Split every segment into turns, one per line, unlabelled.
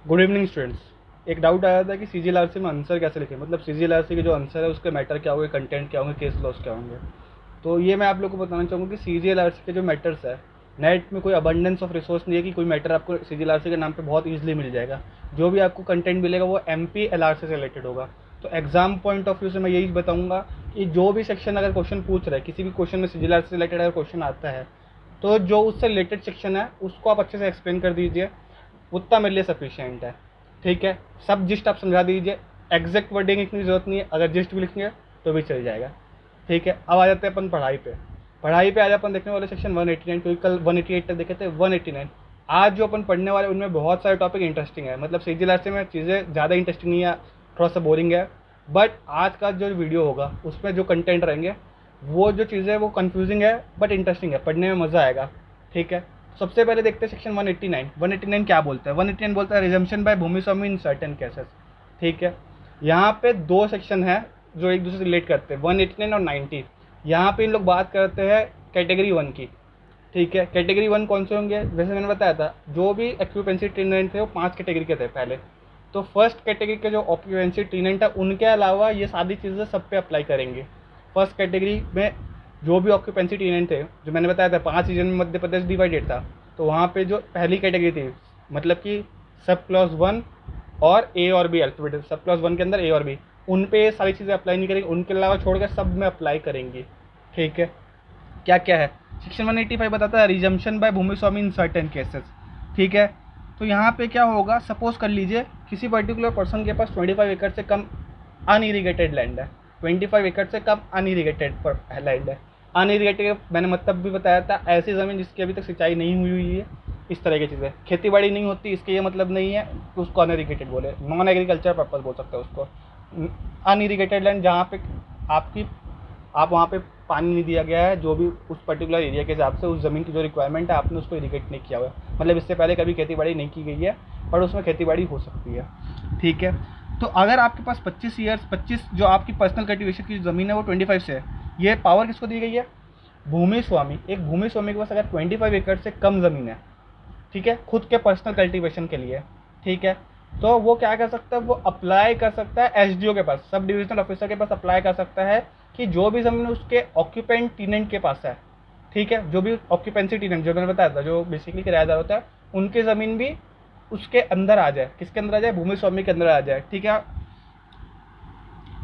Good evening students. एक doubt आया था कि सीजीएलआरसी में आंसर कैसे लिखें, मतलब सीजीएलआरसी के जो आंसर है उसके मैटर क्या होंगे, कंटेंट क्या होंगे, केस लॉस क्या होंगे। तो ये मैं आप लोग को बताना चाहूँगा कि सीजीएलआरसी के जो मैटर्स है, नेट में कोई अबंडेंस ऑफ रिसोर्स नहीं है कि कोई मैटर आपको सीजीएलआरसी के नाम पे बहुत ईजिली मिल जाएगा। जो भी आपको कंटेंट मिलेगा वो एमपीएलआर से रिलेटेड होगा। तो एग्जाम पॉइंट ऑफ व्यू से मैं यही बताऊँगा कि जो भी सेक्शन अगर क्वेश्चन पूछ रहा है, किसी भी क्वेश्चन में सीजीएलआर से रिलेटेड अगर क्वेश्चन आता है, तो जो उससे रिलेटेड सेक्शन है उसको आप अच्छे से एक्सप्लेन कर दीजिए, उतना मेरे लिए सफिशिएंट है। ठीक है, सब जिस्ट आप समझा दीजिए, एग्जैक्ट वर्डिंग लिखने की जरूरत नहीं है, अगर जिस्ट भी लिखेंगे तो भी चल जाएगा। ठीक है, अब आ जाते हैं अपन पढ़ाई पे। पढ़ाई पे आज अपन देखने वाले सेक्शन 189, क्योंकि कल 188 तक देखे थे, 189 आज जो अपन पढ़ने वाले उनमें बहुत सारे टॉपिक इंटरेस्टिंग है। मतलब सीजीएलआरसी में चीज़ें ज़्यादा इंटरेस्टिंग नहीं है, थोड़ा सा बोरिंग है, बट आज का जो वीडियो होगा उसमें जो कंटेंट रहेंगे वो जो चीज़ें वो कंफ्यूजिंग है बट इंटरेस्टिंग है, पढ़ने में मज़ा आएगा। ठीक है, सबसे पहले देखते हैं सेक्शन 189। 189 क्या बोलता है? 189 बोलता है रिजम्पशन बाय भूमि स्वामी इन सर्टेन केसेस। ठीक है, यहाँ पे दो सेक्शन है जो एक दूसरे से रिलेट करते हैं, 189 और 90। यहाँ पे इन लोग बात करते हैं कैटेगरी 1 की। ठीक है, कैटेगरी 1 कौन से होंगे? वैसे मैंने बताया था जो भी ऑक्यूपेंसी टेनेंट थे वो 5 कैटेगरी के थे पहले। तो फर्स्ट कैटेगरी के जो ऑक्यूपेंसी टेनेंट है उनके अलावा ये सारी चीज़ें सब पे अप्लाई करेंगे। फर्स्ट कैटेगरी में जो भी ऑक्यूपेंसी टेनेंट थे, जो मैंने बताया था 5 रीजन में मध्य प्रदेश डिवाइडेड था, तो वहाँ पे जो पहली कैटेगरी थी, मतलब कि सब क्लॉज 1 और ए और बी अल्फाबेट, सब क्लॉज 1 के अंदर ए और बी, उन पे ये सारी चीज़ें अप्लाई नहीं करेंगे, उनके अलावा छोड़कर सब में अप्लाई करेंगी। ठीक है, क्या क्या है? सेक्शन 185 बताता है रिजम्पशन बाय भूमि स्वामी इन सर्टेन केसेस। ठीक है, तो यहाँ पे क्या होगा, सपोज कर लीजिए किसी पर्टिकुलर पर्सन के पास 25 एकड़ से कम अनइरीगेटेड लैंड है, 25 एकड़ से कम अनइरीगेटेड लैंड है। अनइरीगेटेड मैंने मतलब भी बताया था, ऐसी ज़मीन जिसकी अभी तक सिंचाई नहीं हुई है, इस तरह की चीज़ें, खेती बाड़ी नहीं होती, इसके ये मतलब नहीं है कि उसको अनइरीगेटेड बोले, नॉन एग्रीकल्चर पर्पज बोल सकते हैं उसको। अनइरीगेटेड लैंड जहाँ पे आपकी आप वहाँ पे पानी नहीं दिया गया है, जो भी उस पर्टिकुलर एरिया के हिसाब से उस ज़मीन की जो रिक्वायरमेंट है आपने उसको इरीगेट नहीं किया हुआ है, मतलब इससे पहले कभी खेती बाड़ी नहीं की गई है, पर उसमें खेती बाड़ी हो सकती है। ठीक है, तो अगर आपके पास 25 जो आपकी पर्सनल कल्टीवेशन की ज़मीन है वो 25 से है, ये पावर किसको दी गई है? भूमि स्वामी। एक भूमि स्वामी के पास अगर 25 एकड़ से कम ज़मीन है, ठीक है, खुद के पर्सनल कल्टीवेशन के लिए, ठीक है, तो वो क्या कर सकता है, वो अप्लाई कर सकता है एसडीओ के पास, सब डिविजनल ऑफिसर के पास अप्लाई कर सकता है कि जो भी ज़मीन उसके ऑक्यूपेंट टीनेंट के पास है, ठीक है, जो भी ऑक्यूपेंसी टीनेंट जो मैंने बताया था, जो बेसिकली किराएदार होता है, उनकी ज़मीन भी उसके अंदर आ जाए। किसके अंदर आ जाए? भूमि स्वामी के अंदर आ जाए। ठीक है,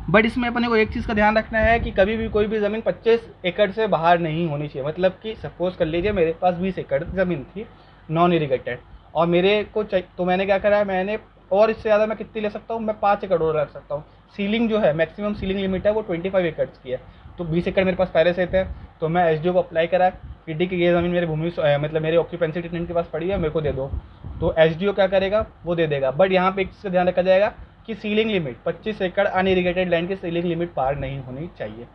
बट इसमें अपने को एक चीज़ का ध्यान रखना है कि कभी भी कोई भी ज़मीन 25 एकड़ से बाहर नहीं होनी चाहिए। मतलब कि सपोज कर लीजिए मेरे पास 20 एकड़ ज़मीन थी नॉन इरीगेटेड, और मेरे को तो मैंने क्या करा है, मैंने, और इससे ज़्यादा मैं कितनी ले सकता हूँ? मैं 5 एकड़ और रख सकता हूँ। सीलिंग जो है, मैक्सिमम सीलिंग लिमिट है वो 25 एकड़ की है। तो 20 एकड़ मेरे पास पहले से थे, तो मैं एसडीओ को अप्लाई करा कि ठीक है ये ज़मीन मेरे भूमि मतलब मेरे ऑक्यूपेंसी टेनेंट के पास पड़ी है, मेरे को दे दो। तो एसडीओ क्या करेगा? वो दे देगा। बट यहाँ पे एक चीज़ का ध्यान रखा जाएगा कि सीलिंग लिमिट 25 एकड़ अनइरीगेटेड लैंड की सीलिंग लिमिट पार नहीं होनी चाहिए।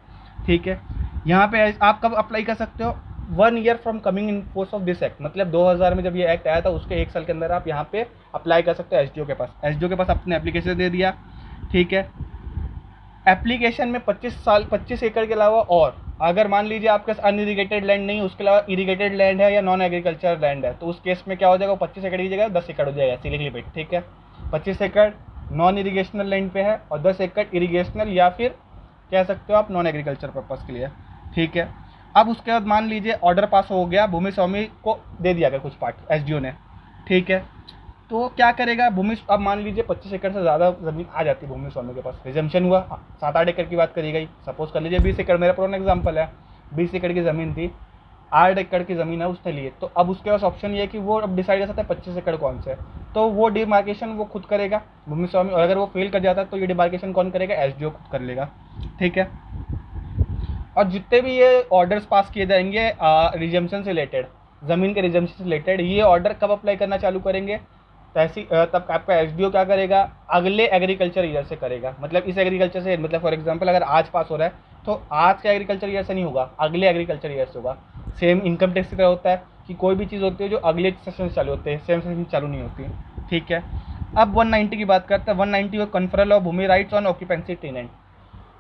ठीक है, यहाँ पे आप कब अप्लाई कर सकते हो? 1 year from coming in force of this act, मतलब 2000 में जब ये एक्ट आया था उसके 1 साल के अंदर आप यहाँ पे अप्लाई कर सकते हो एसडीओ के पास। एसडीओ के पास अपने एप्लीकेशन दे दिया। ठीक है, एप्लीकेशन में 25 एकड़ के अलावा, और अगर मान लीजिए आपके पास अनइरीगेटेड लैंड नहीं, उसके अलावा इरीगेटेड लैंड है या नॉन एग्रीकल्चर लैंड है, तो उस केस में क्या हो जाएगा? 25 एकड़ की जगह 10 एकड़ हो जाएगा सीलिंग लिमिट। ठीक है, 25 एकड़ नॉन इरीगेशनल लैंड पे है और 10 एकड़ इरीगेशनल या फिर कह सकते हो आप नॉन एग्रीकल्चर पर्पज़ के लिए। ठीक है, अब उसके बाद मान लीजिए ऑर्डर पास हो गया, भूमि स्वामी को दे दिया गया कुछ पार्ट एसडीओ ने। ठीक है, तो क्या करेगा भूमि, अब मान लीजिए 25 एकड़ से ज़्यादा ज़मीन आ जाती है भूमि स्वामी के पास, रिजम्पशन हुआ, 7-8 एकड़ की बात करी गई, सपोज कर लीजिए 20 एकड़, मेरा पुराना एग्जाम्पल है, 20 एकड़ की ज़मीन थी, 8 एकड़ की ज़मीन है उसने लिए, तो अब उसके पास ऑप्शन ये है कि वो अब डिसाइड कर सकता है 25 एकड़ कौन से है, तो वो डिमार्केशन वो खुद करेगा भूमि स्वामी, और अगर वो फेल कर जाता है तो ये डिमार्केशन कौन करेगा? एसडीओ खुद कर लेगा। ठीक है, और जितने भी ये ऑर्डर्स पास किए जाएंगे रिजम्पशन से रिलेटेड, ज़मीन के रिजम्पशन से रिलेटेड, ये ऑर्डर कब अप्लाई करना चालू करेंगे? तब आपका एसडीओ क्या करेगा? अगले एग्रीकल्चर ईयर से करेगा। मतलब इस एग्रीकल्चर से, मतलब फॉर एग्जांपल अगर आज पास हो रहा है तो आज के एग्रीकल्चर ईयर से नहीं होगा, अगले एग्रीकल्चर ईयर से होगा। सेम इनकम टैक्स की तरह होता है कि कोई भी चीज़ होती है जो अगले सेशन से चालू होते हैं, सेम सेशन चालू नहीं होती। ठीक है, अब 190 की बात करते हैं। 190 कन्फरल ऑफ भूमि rights on occupancy tenant.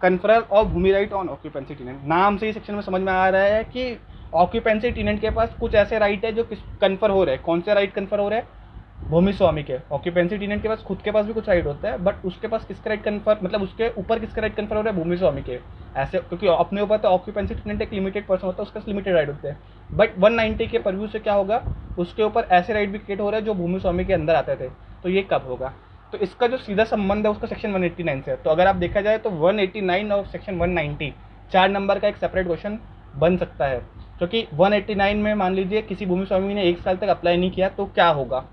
Conferral of भूमि राइट ऑन ऑक्यूपेंसी टेनेंट, नाम से ही सेक्शन में समझ में आ रहा है कि ऑक्यूपेंसी टेनेंट के पास कुछ ऐसे राइट है जो कन्फर हो रहे हैं। कौन से राइट कन्फर हो रहे हैं? भूमि स्वामी के, ऑक्यूपेंसी टेनेंट के पास खुद के पास भी कुछ राइट होता है, बट उसके पास किसका राइट कन्फर, मतलब उसके ऊपर किसका राइट कन्फर हो रहा है, भूमि स्वामी के। ऐसे क्योंकि अपने ऊपर तो ऑक्यूपेंसी टेनेंट एक लिमिटेड पर्सन होता है, उसके पास लिमिटेड राइट होते हैं, बट 190 के परव्यू से क्या होगा, उसके ऊपर ऐसे राइट भी क्रिएट हो रहे हैं जो भूमि स्वामी के अंदर आते थे। तो ये कब होगा, तो इसका जो सीधा संबंध है उसका सेक्शन 189 से है। तो अगर आप देखा जाए तो 189 और सेक्शन 190 4 नंबर का एक सेपरेट क्वेश्चन बन सकता है, क्योंकि 189 में मान लीजिए किसी भूमि स्वामी ने 1 साल तक अप्लाई नहीं किया तो क्या होगा,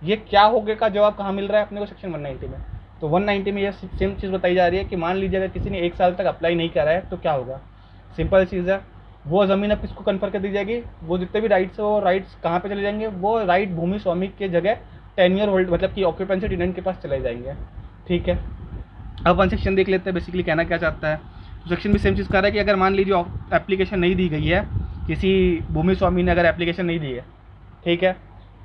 ये क्या होगा का जवाब कहाँ मिल रहा है अपने को, सेक्शन 190 में। तो 190 में ये सेम चीज़ बताई जा रही है कि मान लीजिए अगर किसी ने 1 साल तक अप्लाई नहीं करा है तो क्या होगा। सिंपल चीज़ है, वो ज़मीन अब किसको कन्फर कर दी जाएगी, वो जितने भी राइट्स है वो राइट्स कहाँ पे चले जाएंगे, वो राइट भूमि स्वामी के जगह टेन्योर होल्ड मतलब कि ऑक्यूपेंसी टेनेंट के पास चले जाएंगे। ठीक है, अब वन सेक्शन देख लेते हैं बेसिकली कहना क्या चाहता है। तो सेक्शन भी सेम चीज़ कर रहा है कि अगर मान लीजिए एप्लीकेशन नहीं दी गई है, किसी भूमि स्वामी ने अगर एप्लीकेशन नहीं दी है, ठीक है,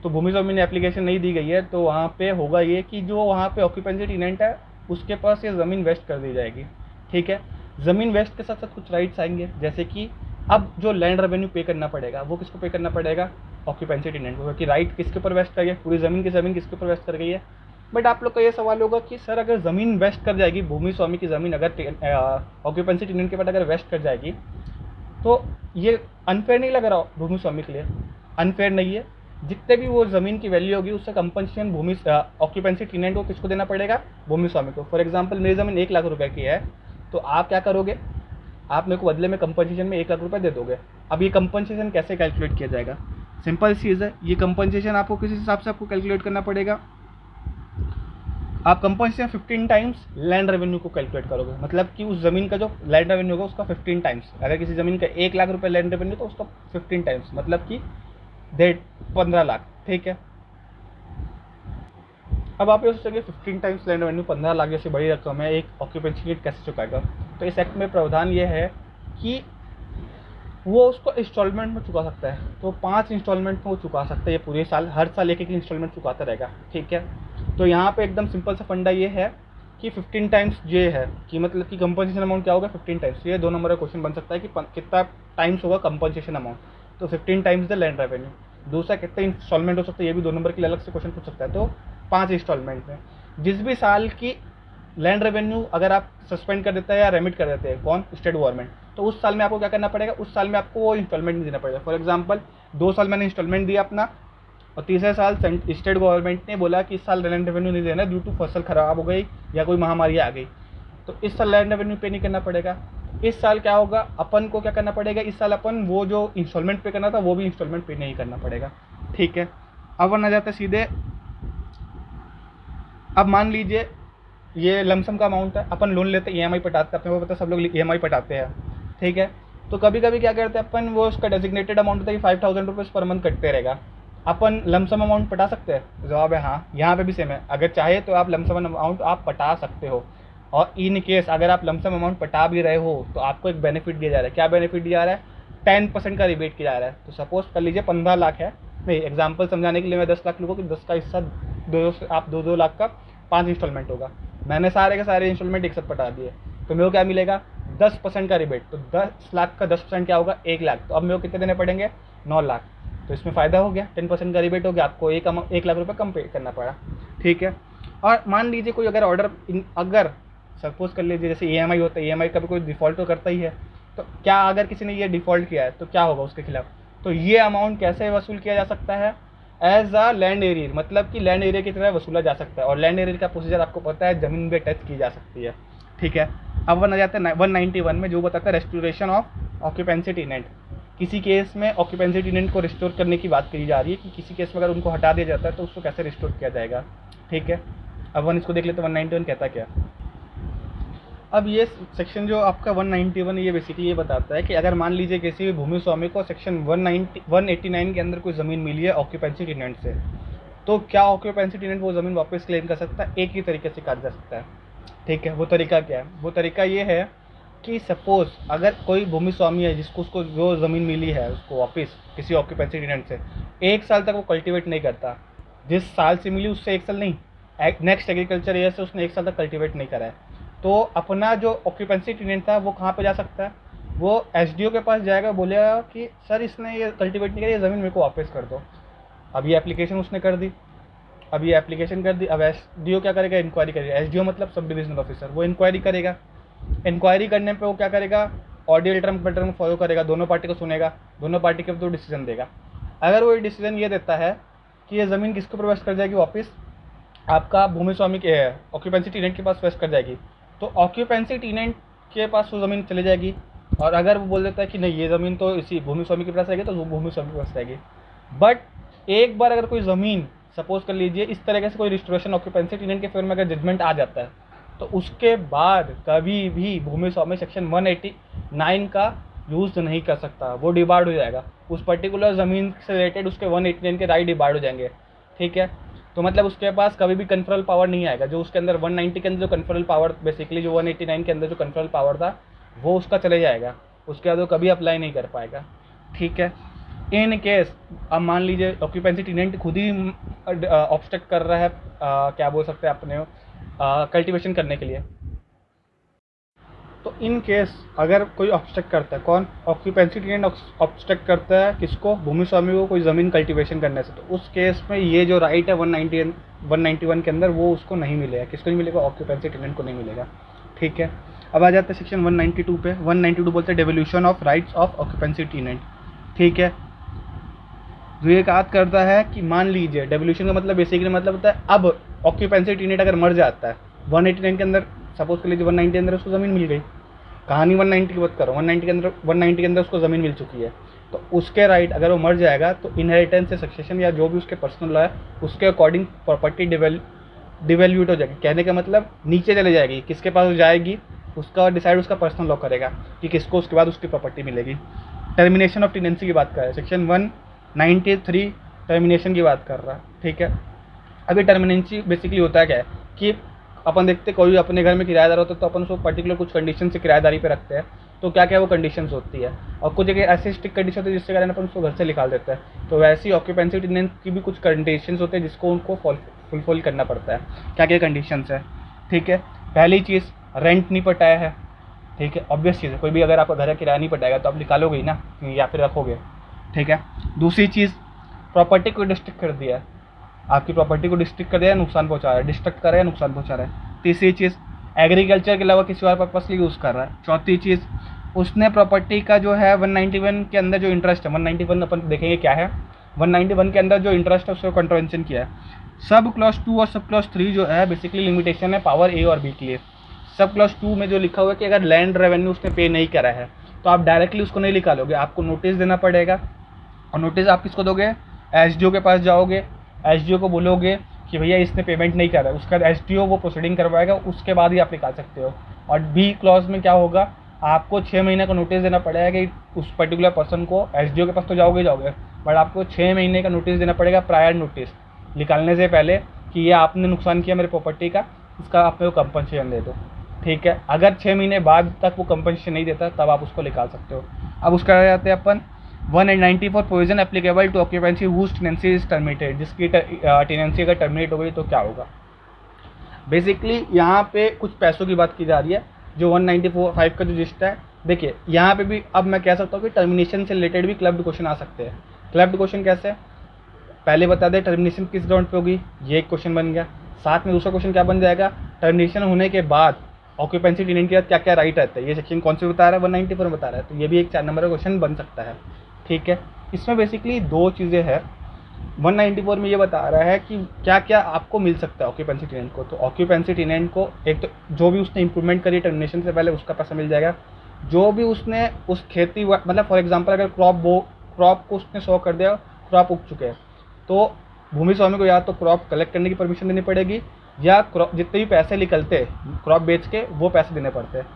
तो भूमि स्वामी ने एप्लीकेशन नहीं दी गई है तो वहाँ पे होगा ये कि जो वहाँ पे ऑक्यूपेंसी टेनेंट है उसके पास ये ज़मीन वेस्ट कर दी जाएगी। ठीक है, ज़मीन वेस्ट के साथ साथ कुछ राइट्स आएंगे, जैसे कि अब जो लैंड रेवेन्यू पे करना पड़ेगा वो किसको पे करना पड़ेगा, ऑक्यूपेंसी टेनेंट को, क्योंकि राइट किसके ऊपर वेस्ट कर गया, पूरी ज़मीन की ज़मीन किसके ऊपर वेस्ट कर गई है। बट आप लोग का ये सवाल होगा कि सर अगर ज़मीन वेस्ट कर जाएगी, भूमि स्वामी की ज़मीन अगर ऑक्यूपेंसी टेनेंट के पास अगर वेस्ट कर जाएगी तो ये अनफेयर नहीं लग रहा भूमि स्वामी के लिए, अनफेयर नहीं है। जितने भी वो ज़मीन की वैल्यू होगी उससे कंपनसेशन भूमि ऑक्यूपेंसी टेनेंट को किसको देना पड़ेगा, भूमि स्वामी को। फॉर एग्जांपल मेरी ज़मीन 1 लाख रुपए की है, तो आप क्या करोगे, आप मेरे को बदले में कंपनसेशन में 1 लाख रुपए दे दोगे। अब ये कंपनसेशन कैसे कैलकुलेट किया जाएगा, सिंपल चीज़ है, ये कंपनसेशन आपको किस हिसाब से आपको कैलकुलेट करना पड़ेगा, आप कंपनसेशन 15 टाइम्स लैंड रेवेन्यू को कैलकुलेट करोगे, मतलब कि उस ज़मीन का जो लैंड रेवेन्यू होगा उसका 15 टाइम्स। अगर किसी ज़मीन का 1 लाख रुपए लैंड रेवेन्यू तो उसका 15 टाइम्स, मतलब कि 15 लाख। ठीक है, अब आप ये सोचेंगे 15 टाइम्स लैंड रेवेन्यू 15 लाख जैसी बड़ी रकम है, एक ऑक्यूपेंसी रेट कैसे चुकाएगा। तो इस एक्ट में प्रावधान ये है कि वो उसको इंस्टॉलमेंट में चुका सकता है, तो 5 इंस्टॉलमेंट में वो चुका सकता है, ये पूरे साल हर साल एक एक इंस्टॉलमेंट चुकाता रहेगा। ठीक है, तो यहाँ पे एकदम सिंपल सा फंडा ये है कि 15 टाइम्स ये है कि मतलब कि कंपनसेशन अमाउंट क्या होगा 15 टाइम्स। ये 2 नंबर का क्वेश्चन बन सकता है कि कितना टाइम्स होगा कंपनसेशन अमाउंट, तो 15 टाइम्स द लैंड रेवेन्यू। दूसरा कितने इंस्टॉलमेंट हो सकता है, ये भी 2 नंबर के लिए अलग से क्वेश्चन पूछ सकता है, तो 5 इंस्टॉलमेंट में। जिस भी साल की लैंड रेवेन्यू अगर आप सस्पेंड कर देते हैं या रेमिट कर देते हैं, कौन, स्टेट गवर्नमेंट, तो उस साल में आपको क्या करना पड़ेगा, उस साल में आपको वो इंस्टॉलमेंट नहीं देना पड़ेगा। फॉर एग्जांपल 2 साल मैंने इंस्टॉलमेंट दिया अपना, और तीसरे साल स्टेट गवर्नमेंट ने बोला कि इस साल लैंड रेवेन्यू नहीं देना ड्यू टू फसल खराब हो गई या कोई महामारी आ गई, तो इस साल लैंड रेवेन्यू पे नहीं करना पड़ेगा। इस साल क्या होगा, अपन को क्या करना पड़ेगा, इस साल अपन वो जो इंस्टॉलमेंट पे करना था वो भी इंस्टॉलमेंट पे नहीं करना पड़ेगा। ठीक है, अब आ जाता है सीधे, अब मान लीजिए ये लमसम का अमाउंट है, अपन लोन लेते हैं, ईएमआई पटाते हैं, अपने को पता है सब लोग ईएमआई पटाते हैं। ठीक है, तो कभी कभी क्या करते हैं अपन, वो उसका डेजिग्नेटेड अमाउंट होता है कि 5000 रुपीज़ पर मंथ कटते रहेगा, अपन लमसम अमाउंट पटा सकते हैं, जवाब है हाँ। यहाँ पे भी सेम है, अगर चाहे तो आप लमसम अमाउंट आप पटा सकते हो, और इन केस अगर आप लमसम अमाउंट पटा भी रहे हो तो आपको एक बेनिफिट दिया जा रहा है। क्या बेनिफिट दिया जा रहा है, 10% का रिबेट किया जा रहा है। तो सपोज कर लीजिए 15 लाख है, नहीं एग्जाम्पल समझाने के लिए मैं 10 लाख लोगों कि 10 का हिस्सा आप 2-2 लाख का 5 इंस्टॉलमेंट होगा, मैंने सारे के सारे इंस्टॉलमेंट एक साथ पटा दिए, तो मेरे को क्या मिलेगा 10% का रिबेट, तो 10 लाख का 10% क्या होगा 1 लाख, तो अब मेरे को कितने देने पड़ेंगे 9 लाख, तो इसमें फ़ायदा हो गया, 10% का रिबेट हो गया, आपको 1 लाख रुपये कम पे करना पड़ा। ठीक है, और मान लीजिए कोई अगर ऑर्डर अगर सपोज कर लीजिए जैसे ईएमआई होता है, ईएमआई का भी कोई डिफ़ॉल्ट तो करता ही है, तो क्या अगर किसी ने ये डिफ़ॉल्ट किया है तो क्या होगा उसके खिलाफ, तो ये अमाउंट कैसे वसूल किया जा सकता है, एज अ लैंड एरियर, मतलब कि लैंड एरिया की तरह वसूला जा सकता है, और लैंड एरिया का प्रोसीजर आपको पता है, ज़मीन पे टच की जा सकती है। ठीक है, अब वन आ जाता है 191 में, जो बताता है रेस्टोरेशन ऑफ ऑक्यूपेंसी टेनेंट। किसी केस में ऑक्यूपेंसी टेनेंट को रिस्टोर करने की बात करी जा रही है कि किसी केस में अगर उनको हटा दिया जाता है तो उसको कैसे रिस्टोर किया जाएगा। ठीक है, अब वन इसको देख लेते हैं 191 कहता क्या। अब ये सेक्शन जो आपका 191 ये बेसिकली ये बताता है कि अगर मान लीजिए किसी भी भूमि स्वामी को सेक्शन 189 के अंदर कोई ज़मीन मिली है ऑक्यूपेंसी टेनेंट से, तो क्या ऑक्यूपेंसी टेनेंट वो ज़मीन वापस क्लेम कर सकता है, एक ही तरीके से कर जा सकता है। ठीक है, वो तरीका क्या है, वो तरीका ये है कि सपोज़ अगर कोई भूमि स्वामी है जिसको उसको जो ज़मीन मिली है उसको वापस किसी ऑक्यूपेंसी टेनेंट से 1 साल तक वो कल्टीवेट नहीं करता, जिस साल से मिली उससे 1 साल नहीं, नेक्स्ट एग्रीकल्चर ईयर से उसने 1 साल तक कल्टीवेट नहीं करा है, तो अपना जो ऑक्यूपेंसी टेनेंट था वो कहाँ पे जा सकता है, वो एसडीओ के पास जाएगा, बोलेगा कि सर इसने ये कल्टीवेट नहीं करी, ये ज़मीन मेरे को वापस कर दो। अब ये एप्लीकेशन उसने कर दी, अब ये एप्लीकेशन कर दी, अब एसडीओ क्या करेगा, इंक्वायरी करेगा। एसडीओ मतलब सब डिविजनल ऑफिसर, वो इंक्वायरी करेगा। इंक्वायरी करने पे वो क्या करेगा, ऑडियल टर्म पैटर्न फॉलो करेगा, दोनों पार्टी को सुनेगा, दोनों पार्टी के तो डिसीजन देगा। अगर वो डिसीजन ये देता है कि ये ज़मीन किसके ऊपर वेस्ट कर जाएगी, वापस आपका भूमि स्वामी के ऑक्यूपेंसी टेनेंट के पास वेस्ट कर जाएगी, तो ऑक्यूपेंसी टेनेंट के पास वो ज़मीन चली जाएगी। और अगर वो बोल देता है कि नहीं ये ज़मीन तो इसी भूमि स्वामी के पास रहेगी, तो वो भूमि स्वामी के पास रहेगी। बट एक बार अगर कोई ज़मीन, सपोज कर लीजिए इस तरीके से कोई रिस्टोरेशन ऑक्यूपेंसी टेनेंट के फेवर में अगर जजमेंट आ जाता है, तो उसके बाद कभी भी भूमि स्वामी सेक्शन 189 का यूज़ नहीं कर सकता, वो डिबार्ड हो जाएगा। उस पर्टिकुलर ज़मीन से रिलेटेड उसके 189 के राइट डिबार्ड हो जाएंगे, ठीक है। तो मतलब उसके पास कभी भी कन्फरल पावर नहीं आएगा, जो उसके अंदर 190 के अंदर जो कन्फरल पावर, बेसिकली जो 189 के अंदर जो कन्फरल पावर था वो उसका चले जाएगा, उसके बाद वो कभी अप्लाई नहीं कर पाएगा, ठीक है। इन केस अब मान लीजिए ऑक्यूपेंसी टेनेंट खुद ही ऑब्स्ट्रक्ट कर रहा है, क्या बोल सकते हैं अपने कल्टीवेशन करने के लिए, तो इन केस अगर कोई ऑब्स्ट्रक्ट करता है, कौन, ऑक्यूपेंसी टेनेंट ऑब्स्ट्रक्ट करता है किसको, भूमि स्वामी को, कोई ज़मीन कल्टीवेशन करने से, तो उस केस में ये जो राइट है 191 के अंदर वो उसको नहीं मिलेगा। किसको नहीं मिलेगा, ऑक्यूपेंसी टेनेंट को नहीं मिलेगा, ठीक है। अब आ जाता है सेक्शन 192 पे। 192 बोलते हैं devolution of rights of occupancy tenant, ठीक है। जो ये बात करता है कि मान लीजिए डेवोल्यूशन का मतलब बेसिकली मतलब होता है अब ऑक्यूपेंसी टेनेंट अगर मर जाता है 189 के अंदर, सपोज कर लीजिए 190 के अंदर उसको ज़मीन मिल गई, कहानी 190 की बात करो, 190 के अंदर उसको ज़मीन मिल चुकी है, तो उसके राइट अगर वो मर जाएगा तो इनहेरिटेंस से सक्सेशन या जो भी उसके पर्सनल लॉ है उसके अकॉर्डिंग प्रॉपर्टी डिवेल्यूट हो जाएगी। कहने का मतलब नीचे चले जाएगी, किसके पास जाएगी उसका डिसाइड उसका पर्सनल लॉ करेगा कि किसको उसके बाद उसकी प्रॉपर्टी मिलेगी। टर्मिनेशन ऑफ टेनेंसी की बात कर रहा है सेक्शन 193, टर्मिनेशन की बात कर रहा है, ठीक है। अभी टर्मिनेंसी बेसिकली होता है क्या है कि अपन देखते कोई अपने घर में किराएदार होता है तो अपन उसको पर्टिकुलर कुछ कंडीशन से किराएदारी पे रखते हैं, तो क्या क्या वो कंडीशंस होती है, और कुछ जगह ऐसे स्ट्रिक्ट कंडीशन होती है जिसके कारण अपन उसको घर से निकाल देते हैं। तो वैसे ही ऑक्यूपेंसी टेनेंट की भी कुछ कंडीशंस होते हैं जिसको उनको फुलफिल करना पड़ता है। क्या क्या कंडीशंस है, ठीक है। पहली चीज़, रेंट नहीं पटाया है, ठीक है, ऑब्वियस चीज़ है, कोई भी अगर आपका घर का किराया नहीं पटाएगा तो आप निकालोगे ही ना, या फिर रखोगे, ठीक है। दूसरी चीज़, प्रॉपर्टी को डिस्ट्रिक्ट कर दिया है, आपकी प्रॉपर्टी को डिस्ट्रिक्ट कर दिया है, नुकसान पहुंचा रहा है, डिस्ट्रक्ट कर रहा है, नुकसान पहुंचा रहा है। तीसरी चीज़, एग्रीकल्चर के अलावा किसी और पर्पस के लिए यूज़ कर रहा है। चौथी चीज़, उसने प्रॉपर्टी का जो है 191 के अंदर जो इंटरेस्ट है, 191 अपन देखेंगे क्या है, 191 के अंदर जो इंटरेस्ट है उसको कंट्रोवेंशन किया है। सब क्लॉज 2 और सब क्लॉज 3 जो है बेसिकली लिमिटेशन है पावर ए और बी के लिए। सब क्लॉज 2 में जो लिखा हुआ है कि अगर लैंड रेवेन्यू उसने पे नहीं करा है तो आप डायरेक्टली उसको नहीं निकालोगे, आपको नोटिस देना पड़ेगा। और नोटिस आप किसको दोगे, एसडीओ के पास जाओगे, एसडीओ को बोलोगे कि भैया इसने पेमेंट नहीं करा, उसका एसडीओ वो प्रोसीडिंग करवाएगा, उसके बाद ही आप निकाल सकते हो। और बी क्लॉज में क्या होगा, आपको 6 महीने का नोटिस देना पड़ेगा कि उस पर्टिकुलर पर्सन को, एसडीओ के पास तो जाओगे बट आपको 6 महीने का नोटिस देना पड़ेगा, प्रायर नोटिस निकालने से पहले, कि ये आपने नुकसान किया मेरे प्रॉपर्टी का, इसका आप मेरे को कंपनसेशन दे दो, ठीक है। अगर 6 महीने बाद तक वो कंपनसेशन नहीं देता तब आप उसको निकाल सकते हो। अब उसका जाते हैं अपन 194 provision applicable to occupancy whose tenancy is terminated, जिसकी टेनेंसी अगर टर्मिनेट हो गई तो क्या होगा। बेसिकली यहाँ पे कुछ पैसों की बात की जा रही है, जो 195 का जो लिस्ट है। देखिए यहाँ पे भी अब मैं कह सकता हूँ कि टर्मिनेशन से रिलेटेड भी क्लब्ड क्वेश्चन आ सकते हैं। क्लब्ड क्वेश्चन कैसे, पहले बता दें टर्मिनेशन किस ग्राउंड पे होगी, ये एक क्वेश्चन बन गया। साथ में दूसरा क्वेश्चन क्या बन जाएगा, टर्मिनेशन होने के बाद ऑक्यूपेंसी टेनेंट के बाद क्या क्या राइट रहता है, ये सेक्शन कौन से बता रहा है, 194 में बता रहा है, तो ये भी एक 4 नंबर का क्वेश्चन बन सकता है, ठीक है। इसमें बेसिकली 2 चीज़ें हैं। 194 में ये बता रहा है कि क्या क्या आपको मिल सकता है ऑक्यूपेंसी टेनेंट को। तो ऑक्यूपेंसी टेनेंट को एक तो जो भी उसने इंप्रूवमेंट करी टर्मिनेशन से पहले उसका पैसा मिल जाएगा। जो भी उसने उस खेती मतलब फॉर एग्जांपल अगर क्रॉप को उसने 100 कर दिया, क्रॉप उग चुके हैं, तो भूमि स्वामी को या तो क्रॉप कलेक्ट करने की परमिशन देनी पड़ेगी, या क्रॉप जितने भी पैसे निकलते क्रॉप बेच के वो पैसे देने पड़ते हैं,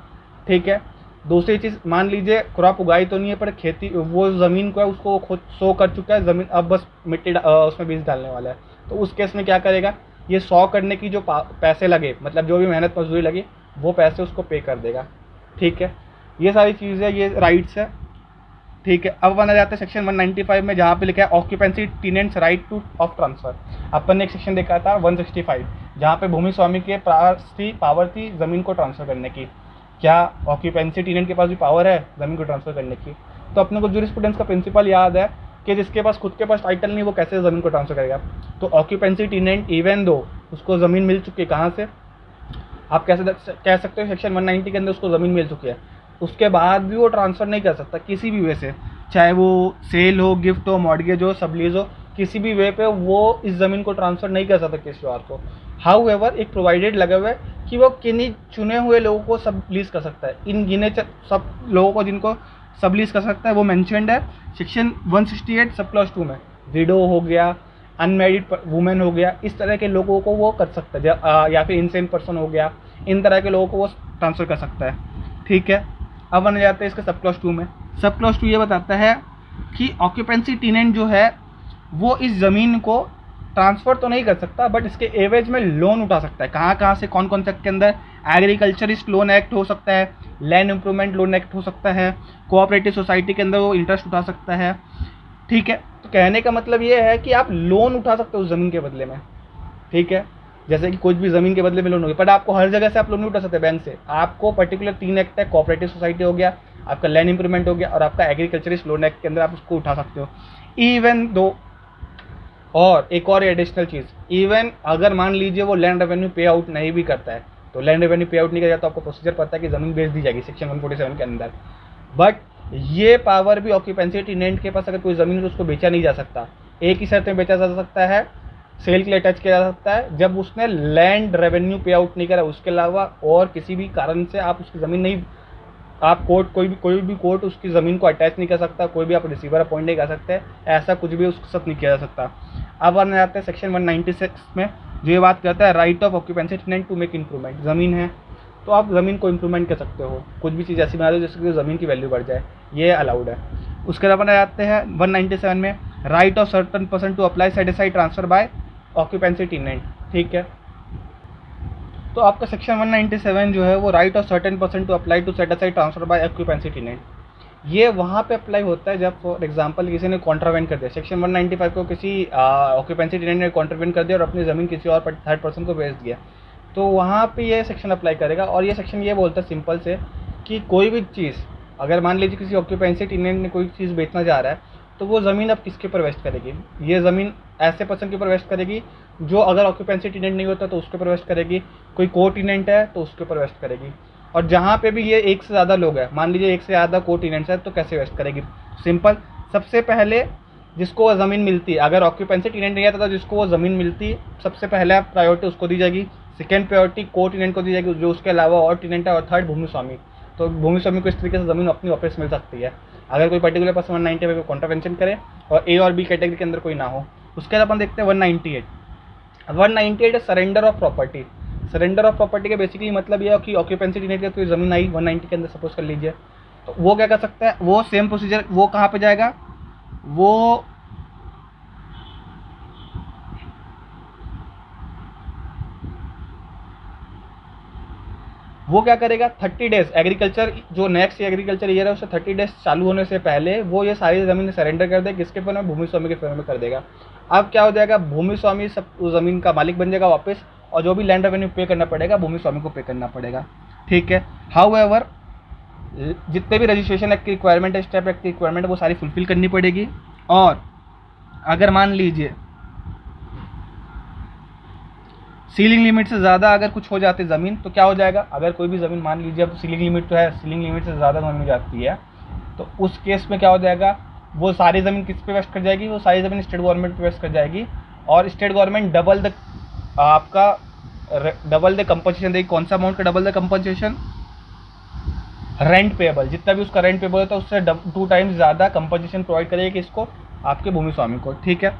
ठीक है। दूसरी चीज़, मान लीजिए क्रॉप उगाई तो नहीं है पर खेती वो ज़मीन को है उसको खुद 100 कर चुका है, ज़मीन अब बस मिट्टी उसमें बीज डालने वाला है, तो उस केस में क्या करेगा, ये 100 करने की जो पैसे लगे, मतलब जो भी मेहनत मजदूरी लगी वो पैसे उसको पे कर देगा, ठीक है। ये सारी चीज़ें, ये राइट्स है, ठीक है। अब बना जाता है सेक्शन 195 में, जहाँ पे लिखा है occupancy tenants right to of transfer. अपन ने एक सेक्शन देखा था 165, जहाँ पे भूमि स्वामी के पावर थी ज़मीन को ट्रांसफ़र करने की। क्या ऑक्यूपेंसी टेनेंट के पास भी पावर है ज़मीन को ट्रांसफ़र करने की। तो अपने को जूरिस्प्रूडेंस का प्रिंसिपल याद है कि जिसके पास खुद के पास टाइटल नहीं वो कैसे ज़मीन को ट्रांसफ़र करेगा। तो ऑक्यूपेंसी टेनेंट इवन दो उसको ज़मीन मिल चुकी है, कहाँ से आप कैसे कह सकते हो सेक्शन 190 के अंदर उसको ज़मीन मिल चुकी है, उसके बाद भी वो ट्रांसफ़र नहीं कर सकता किसी भी वे से, चाहे वो सेल हो, गिफ्ट हो, मॉर्गेज हो, सबलीज हो, किसी भी वे पे वो इस ज़मीन को ट्रांसफ़र नहीं कर सकता किसी और को। हाउ एवर एक प्रोवाइडेड लगा हुआ है कि वो किन्हीं चुने हुए लोगों को सब लीज कर सकता है, इन गिने सब लोगों को जिनको सब लीज कर सकता है वो मैंशनड है सेक्शन 168 सब क्लॉज 2 में। विडो हो गया, अनमेरिड वुमेन हो गया, इस तरह के लोगों को वो कर सकता है, या फिर इनसेन पर्सन हो गया, इन तरह के लोगों को वो ट्रांसफ़र कर सकता है। ठीक है, अब बन जाते हैं इसके सब क्लॉज 2 में। सब क्लॉज 2 ये बताता है कि ऑक्यूपेंसी टेनेंट जो है वो इस ज़मीन को ट्रांसफ़र तो नहीं कर सकता बट इसके एवरेज में लोन उठा सकता है। कहाँ कहाँ से, कौन कौन से के अंदर, एग्रीकल्चरिस्ट लोन एक्ट हो सकता है, लैंड इम्प्रूवमेंट लोन एक्ट हो सकता है, कोऑपरेटिव सोसाइटी के अंदर वो इंटरेस्ट उठा सकता है। ठीक है, तो कहने का मतलब ये है कि आप लोन उठा सकते हो उस ज़मीन के बदले में। ठीक है, जैसे कि कुछ भी ज़मीन के बदले में लोन हो गया, बट आपको हर जगह से आप लोन नहीं उठा सकते बैंक से, आपको पर्टिकुलर 3 एक्ट है, कोऑपरेटिव सोसाइटी हो गया, आपका लैंड इम्प्रूवमेंट हो गया और आपका एग्रीकल्चरिस्ट लोन एक्ट के अंदर आप उसको उठा सकते हो। इवन दो और एक और एडिशनल चीज़, इवन अगर मान लीजिए वो लैंड रेवेन्यू पे आउट नहीं भी करता है, तो लैंड रेवेन्यू पे आउट नहीं करेगा तो आपको प्रोसीजर पता है कि ज़मीन बेच दी जाएगी सेक्शन 147 के अंदर। बट ये पावर भी ऑक्यूपेंसी टेनेंट के पास, अगर कोई ज़मीन है तो उसको बेचा नहीं जा सकता। एक ही शर्त में बेचा जा सकता है, सेल के लिए अटैच किया जा सकता है, जब उसने लैंड रेवेन्यू पे आउट नहीं करा, उसके अलावा और किसी भी कारण से आप उसकी ज़मीन नहीं, आप कोर्ट कोई भी कोर्ट उसकी ज़मीन को अटैच नहीं कर सकता, कोई भी आप रिसीवर अपॉइंट नहीं कर सकते, ऐसा कुछ भी उसके साथ नहीं किया जा सकता। अब आने जाते हैं सेक्शन 196 में, जो ये बात करता है right of occupancy tenant to make improvement. ज़मीन है तो आप ज़मीन को इम्प्रूवमेंट कर सकते हो, कुछ भी चीज़ ऐसी बना दो जिससे ज़मीन की वैल्यू बढ़ जाए, ये अलाउड है। उसके बाद अपने जाते हैं 197 में, right of certain person to apply set aside transfer by occupancy tenant. ठीक है, तो आपका सेक्शन 197 जो है वो right of certain person to apply to set aside transfer by occupancy tenant, ये वहाँ पे अप्लाई होता है जब फॉर एग्जांपल किसी ने कॉन्ट्रावेंट कर दिया, सेक्शन 195 को किसी ऑक्यूपेंसी टेनेंट ने कॉन्ट्रावेंट कर दिया और अपनी ज़मीन किसी और थर्ड पर्सन को बेच दिया, तो वहाँ पे ये सेक्शन अप्लाई करेगा। और ये सेक्शन ये बोलता है सिंपल से कि कोई भी चीज़, अगर मान लीजिए किसी ऑक्यूपेंसी टेनेंट ने कोई चीज़ बेचना चाह रहा है, तो वो ज़मीन अब किसके ऊपर वेस्ट करेगी, ये ज़मीन ऐसे पर्सन के ऊपर वेस्ट करेगी जो अगर ऑक्यूपेंसी टेनेंट नहीं होता तो उसके ऊपर वेस्ट करेगी, कोई को टेनेंट है तो उसके ऊपर वेस्ट करेगी। और जहाँ पे भी ये एक से ज़्यादा लोग हैं, मान लीजिए एक से ज़्यादा को टेनेंट्स है, तो कैसे वेस्ट करेगी, सिंपल, सबसे पहले जिसको वो ज़मीन मिलती है, अगर ऑक्यूपेंसी टेनेंट नहीं आता तो जिसको वो ज़मीन मिलती सबसे पहले प्रायोरिटी उसको दी जाएगी, सेकेंड प्रायोरिटी को टेनेंट को दी जाएगी जो उसके अलावा और टेनेंट है, और थर्ड भूमि स्वामी। तो भूमि स्वामी को इस तरीके से ज़मीन अपनी वापस मिल सकती है अगर कोई पर्टिकुलर पर्सन 195 पे कॉन्ट्रावेंशन करे और ए और बी कैटेगरी के अंदर कोई ना हो। उसके बाद अपन देखते हैं 198 surrender of property. Surrender of property का बेसिकली मतलब ये है कि ऑक्यूपेंसी टेनेंट की कोई ज़मीन आई 190 के अंदर सपोज कर लीजिए, तो वो क्या कर सकता है, वो सेम प्रोसीजर, वो कहाँ पे जाएगा, वो क्या करेगा, 30 डेज एग्रीकल्चर, जो नेक्स्ट एग्रीकल्चर ईयर है उससे 30 डेज चालू होने से पहले वो ये सारी ज़मीन सरेंडर कर देगा, किसके फेवर में, भूमि स्वामी के फेवर में कर देगा। अब क्या हो जाएगा, भूमि स्वामी सब उस ज़मीन का मालिक बन जाएगा वापस, और जो भी लैंड रेवेन्यू पे करना पड़ेगा भूमि स्वामी को पे करना पड़ेगा। ठीक है, हाउएवर जितने भी रजिस्ट्रेशन एक्ट की रिक्वायरमेंट है, स्टेप एक्ट की रिक्वायरमेंट है, वो सारी फुलफिल करनी पड़ेगी। और अगर मान लीजिए सीलिंग लिमिट से ज़्यादा अगर कुछ हो जाती है ज़मीन, तो क्या हो जाएगा, अगर कोई भी ज़मीन मान लीजिए अब सीलिंग लिमिट तो है, सीलिंग लिमिट से ज़्यादा ज़मीन हो जाती है, तो उस केस में क्या हो जाएगा, वो सारी ज़मीन किस पे वेस्ट कर जाएगी, वो सारी ज़मीन स्टेट गवर्नमेंट पे वेस्ट कर जाएगी, और state government double the compensation देगी। कौन सा अमाउंट का double the compensation, rent payable, जितना भी उसका रेंट पेएबल होता है उससे 2 टाइम्स ज़्यादा कंपनसेशन प्रोवाइड करेगी किसको, आपके भूमि स्वामी को। ठीक है,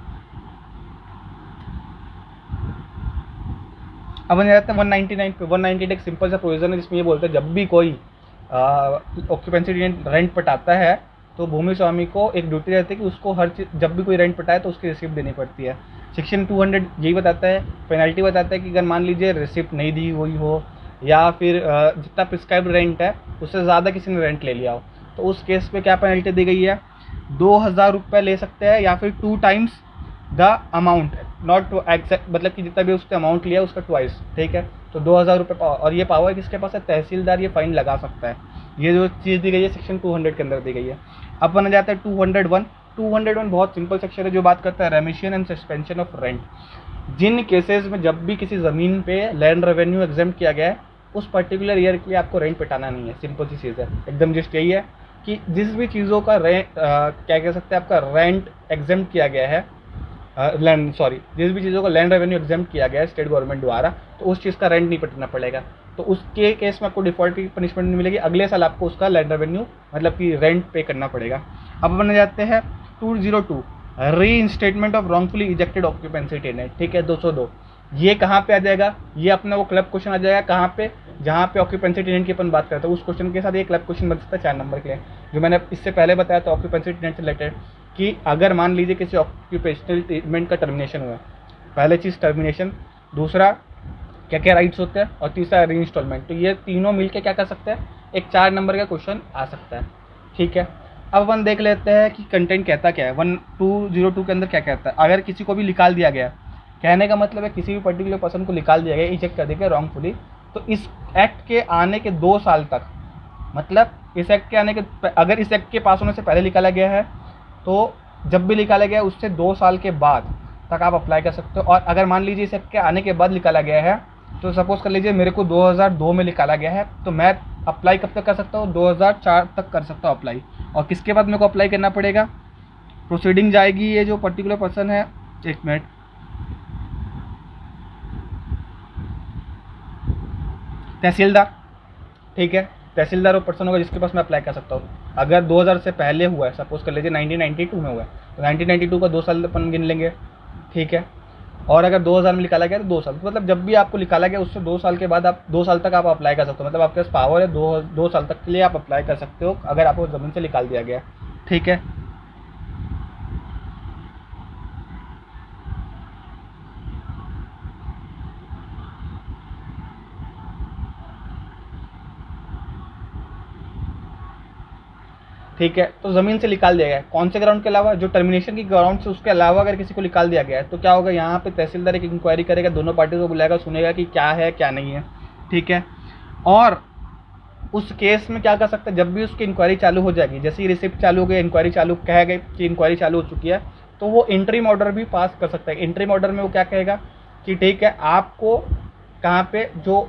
अब बन जाते हैं 199 पे। 198 एक सिंपल सा प्रोविजन है जिसमें ये बोलते हैं जब भी कोई ऑक्यूपेंसी रेंट पटाता है तो भूमि स्वामी को एक ड्यूटी रहती है कि उसको हर चीज़, जब भी कोई रेंट पटाए तो उसकी रिसिप्ट देनी पड़ती है। सेक्शन 200 यही बताता है, पेनल्टी बताता है कि अगर मान लीजिए रिसिप्ट नहीं दी हुई हो या फिर जितना प्रिस्क्राइब्ड रेंट है उससे ज़्यादा किसी ने रेंट ले लिया हो, तो उस केस पे क्या पेनल्टी दी गई है, 2000 रुपये ले सकते हैं या फिर 2 times the amount, not exact, मतलब कि जितना भी उसने अमाउंट लिया उसका ट्वाइस। ठीक है, तो 2000 रुपये, और ये पावर किसके पास है, तहसीलदार ये फाइन लगा सकता है। ये जो चीज़ दी गई है सेक्शन 200 के अंदर दी गई है। अब बना जाता है 201 201 बहुत सिंपल सेक्शन है जो बात करता है remission and suspension of rent. जिन केसेस में जब भी किसी ज़मीन पे लैंड रेवेन्यू एग्जेम्प्ट किया गया है, उस पर्टिकुलर ईयर के लिए आपको रेंट पिटाना नहीं है। सिंपल सी चीज़ है, एकदम जस्ट यही है कि जिस भी चीज़ों का रेंट क्या कह सकते हैं आपका रेंट एग्जेम्प्ट किया गया है, जिस भी चीज़ों का लैंड रेवेन्यू एग्जेम्प्ट किया गया है स्टेट गवर्नमेंट द्वारा, तो उस चीज़ का रेंट नहीं पिटाना पड़ेगा। तो उसके केस में आपको डिफ़ॉल्ट की पनिशमेंट नहीं मिलेगी, अगले साल आपको उसका लैंड रेवेन्यू मतलब कि रेंट पे करना पड़ेगा। अब बन जाते हैं 202 reinstatement of wrongfully ejected occupancy tenant. ठीक है, 202 ये कहाँ पे आ जाएगा? ये अपना वो क्लब क्वेश्चन आ जाएगा कहाँ पे, जहाँ पे ऑक्यूपेंसी टेनेंट की अपन बात करते हैं, उस क्वेश्चन के साथ ये क्लब क्वेश्चन बन सकता है 4 नंबर के लिए, जो मैंने इससे पहले बताया था ऑक्यूपेंसी टेनेंट से रिलेटेड, कि अगर मान लीजिए किसी ऑक्यूपेशनल ट्रीटमेंट का टर्मिनेशन हुआ, पहले चीज़ टर्मिनेशन, दूसरा क्या क्या राइट्स होते हैं, और तीसरा री इंस्टॉलमेंट, तो ये तीनों मिलके क्या कर सकते हैं, एक 4 नंबर का क्वेश्चन आ सकता है। ठीक है, अब अपन देख लेते हैं कि कंटेंट कहता क्या है, 1202 के अंदर क्या कहता है। अगर किसी को भी निकाल दिया गया, कहने का मतलब है किसी भी पर्टिकुलर पर्सन को निकाल दिया गया, इजेक्ट कर दिया गया रॉन्गफुली, तो इस एक्ट के आने के 2 साल तक, मतलब इस एक्ट के आने के, अगर इस एक्ट के पास होने से पहले निकाला गया है, तो जब भी निकाला गया उससे 2 साल के बाद तक आप अप्लाई कर सकते हो। और अगर मान लीजिए इस एक्ट के आने के बाद निकाला गया है, तो सपोज कर लीजिए मेरे को 2002 में निकाला गया है, तो मैं अप्लाई कब तक कर सकता हूँ? 2004 तक कर सकता हूँ अप्लाई। और किसके बाद मेरे को अप्लाई करना पड़ेगा? प्रोसीडिंग जाएगी ये जो पर्टिकुलर पर्सन है, एक मिनट, तहसीलदार। ठीक है, तहसीलदार वो पर्सन होगा जिसके पास मैं अप्लाई कर सकता हूँ। अगर 2000 से पहले हुआ है, सपोज कर लीजिए 1992 में हुआ है, तो 1992 का 2 साल अपन गिन लेंगे। ठीक है, और अगर 2000 में निकाला गया तो 2 साल, मतलब जब भी आपको निकाला गया उससे 2 साल के बाद आप 2 साल तक आप अप्लाई कर सकते हो, मतलब आपके पास पावर है 2 साल तक के लिए आप अप्लाई कर सकते हो अगर आपको ज़मीन से निकाल दिया गया। ठीक है, ठीक है, तो ज़मीन से निकाल दिया गया है, कौन से ग्राउंड के अलावा? जो टर्मिनेशन की ग्राउंड से उसके अलावा अगर किसी को निकाल दिया गया है, तो क्या होगा, यहाँ पे तहसीलदार एक इंक्वायरी करेगा, दोनों पार्टी को बुलाएगा, सुनेगा कि क्या है क्या नहीं है। ठीक है, और उस केस में क्या कर सकता है, जब भी उसकी इंक्वायरी चालू हो जाएगी, जैसे ही रिसिप्ट चालू हो गई, इंक्वायरी चालू कह गए कि इंक्वायरी चालू हो चुकी है, तो वो इंटरिम ऑर्डर भी पास कर सकता है। इंटरिम ऑर्डर में वो क्या कहेगा कि ठीक है, आपको कहाँ पे जो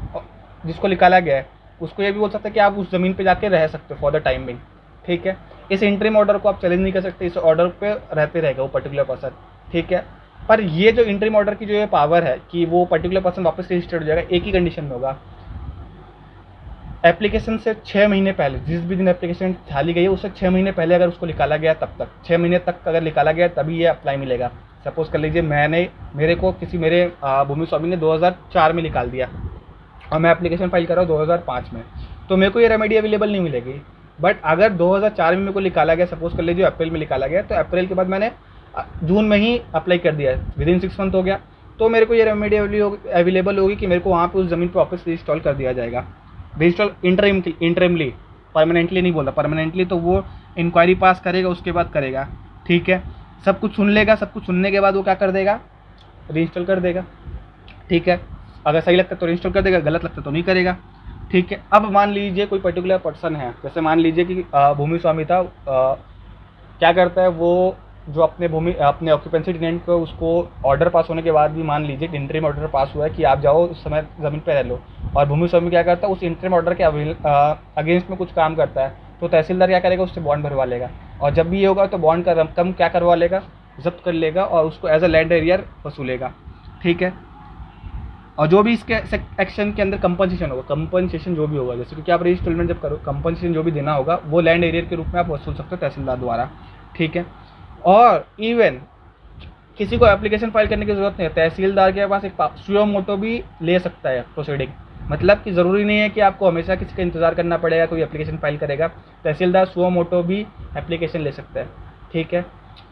जिसको निकाला गया है उसको ये भी बोल सकता है कि आप उस ज़मीन पे जाके रह सकते हो फॉर द टाइम बिंग। ठीक है, इस इंटरिम ऑर्डर को आप चैलेंज नहीं कर सकते, इस ऑर्डर पे रहते रहेगा वो पर्टिकुलर पर्सन। ठीक है, पर ये जो इंटरिम ऑर्डर की जो ये पावर है कि वो पर्टिकुलर पर्सन वापस रजिस्टर्ड हो जाएगा, एक ही कंडीशन में होगा, एप्लीकेशन से 6 महीने पहले, जिस भी दिन एप्लीकेशन डाली गई है उससे 6 महीने पहले अगर उसको निकाला गया, तब तक 6 महीने तक अगर निकाला गया तभी ये अप्लाई मिलेगा। सपोज कर लीजिए मेरे को किसी मेरे भूमि स्वामी ने 2004 में निकाल दिया और मैं एप्लीकेशन फाइल कर रहा हूँ 2005 में, तो मेरे को ये रेमेडी अवेलेबल नहीं मिलेगी। बट अगर 2004 में मेरे को निकाला गया, सपोज कर लीजिए अप्रैल में निकाला गया, तो अप्रैल के बाद मैंने जून में ही अप्लाई कर दिया, विदिन 6 मंथ हो गया, तो मेरे को ये रेमेडी अवेलेबल होगी कि मेरे को वहाँ पे उस ज़मीन पर वापस इंस्टॉल कर दिया जाएगा। डिजिटल इंटरिमली, परमानेंटली नहीं बोला, परमानेंटली तो वो इंक्वायरी पास करेगा उसके बाद करेगा। ठीक है, सब कुछ सुन लेगा, सब कुछ सुनने के बाद वो क्या कर देगा, रीइंस्टॉल कर देगा। ठीक है, अगर सही लगता है तो रीइंस्टॉल कर देगा, गलत लगता है तो नहीं करेगा। ठीक है, अब मान लीजिए कोई पर्टिकुलर पर्सन है, जैसे मान लीजिए कि भूमि स्वामी था, क्या करता है वो, जो अपने ऑक्यूपेंसी टेनेंट को, उसको ऑर्डर पास होने के बाद भी मान लीजिए कि इंटरिम ऑर्डर पास हुआ है कि आप जाओ उस समय ज़मीन पे रह लो, और भूमि स्वामी क्या करता है उस इंटरिम ऑर्डर के अगेंस्ट में कुछ काम करता है, तो तहसीलदार क्या करेगा, उससे बॉन्ड भरवा लेगा, और जब भी ये होगा तो बॉन्ड का रकम क्या करवा लेगा, जब्त कर लेगा, और उसको एज अ लैंड एरियर वसूलेगा। ठीक है, और जो भी इसके एक्शन के अंदर कंपनसेशन होगा, कंपनसेशन जो भी होगा, जैसे क्योंकि आप रजिस्टॉलमेंट जब करो, कंपनसेशन जो भी देना होगा वो लैंड एरियर के रूप में आप वसूल सकते हो तहसीलदार द्वारा। ठीक है, और इवन किसी को एप्लीकेशन फाइल करने की ज़रूरत नहीं है, तहसीलदार के पास एक सुयो मोटो भी ले सकता है प्रोसीडिंग, मतलब कि ज़रूरी नहीं है कि आपको हमेशा किसी का इंतज़ार करना पड़ेगा कोई एप्लीकेशन फाइल करेगा, तहसीलदार सुयो मोटो भी एप्लीकेशन ले सकता है। ठीक है,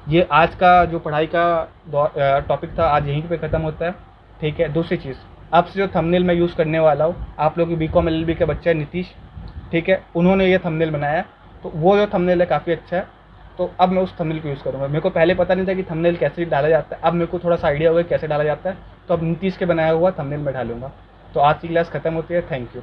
ये आज का जो पढ़ाई का टॉपिक था आज यहीं पे ख़त्म होता है। ठीक है, दूसरी चीज़, अब से जो थंबनेल मैं यूज़ करने वाला हूँ, आप लोग बीकॉम एलएलबी के बच्चे नीतीश, ठीक है, उन्होंने ये थंबनेल बनाया, तो वो जो थंबनेल है काफ़ी अच्छा है, तो अब मैं उस थंबनेल को यूज़ करूँगा। मेरे को पहले पता नहीं था कि थंबनेल कैसे डाला जाता है, अब मेरे को थोड़ा सा आइडिया होगा कैसे डाला जाता है, तो अब नीतीश के बनाया हुआ थंबनेल में डालूंगा। तो आज की क्लास खत्म होती है, थैंक यू।